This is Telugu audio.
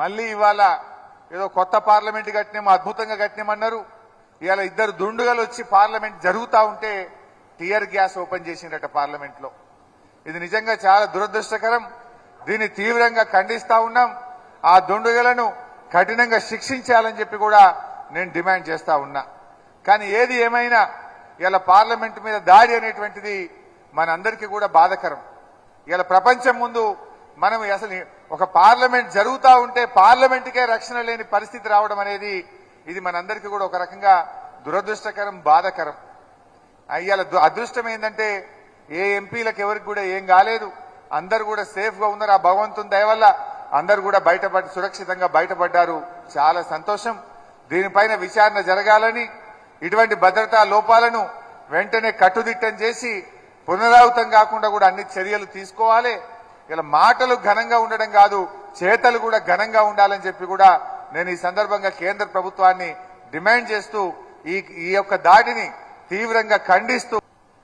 మళ్ళీ ఇవాళ ఏదో కొత్త పార్లమెంట్ కట్టినేమో అద్భుతంగా కట్టినేమన్నారు. ఇవాళ ఇద్దరు దుండుగలు వచ్చి పార్లమెంట్ జరుగుతూ ఉంటే టియర్ గ్యాస్ ఓపెన్ చేసిందట పార్లమెంట్ లో. ఇది నిజంగా చాలా దురదృష్టకరం. దీన్ని తీవ్రంగా ఖండిస్తా ఉన్నాం. ఆ దుండుగలను కఠినంగా శిక్షించాలని చెప్పి కూడా నేను డిమాండ్ చేస్తా ఉన్నా. కానీ ఏది ఏమైనా ఇలా పార్లమెంట్ మీద దాడి అనేటువంటిది మనందరికీ కూడా బాధకరం. ఇలా ప్రపంచం ముందు మనం అసలు ఒక పార్లమెంట్ జరుగుతూ ఉంటే పార్లమెంట్కే రక్షణ లేని పరిస్థితి రావడం అనేది ఇది మనందరికీ కూడా ఒక రకంగా దురదృష్టకరం, బాధకరం. ఇవాళ అదృష్టం ఏంటంటే ఏ ఎంపీలకు ఎవరికి కూడా ఏం కాలేదు, అందరు కూడా సేఫ్ గా ఉన్నారు. ఆ భగవంతుని దయ వల్ల అందరు కూడా సురక్షితంగా బయటపడ్డారు. చాలా సంతోషం. దీనిపైన విచారణ జరగాలని, ఇటువంటి భద్రతా లోపాలను వెంటనే కట్టుదిట్టం చేసి పునరావృతం కాకుండా కూడా అన్ని చర్యలు తీసుకోవాలి. ఇలా మాటలు ఘనంగా ఉండడం కాదు, చేతలు కూడా ఘనంగా ఉండాలని చెప్పి కూడా నేను ఈ సందర్భంగా కేంద్ర ప్రభుత్వాన్ని డిమాండ్ చేస్తూ ఈ యొక్క దాడిని తీవ్రంగా ఖండిస్తూ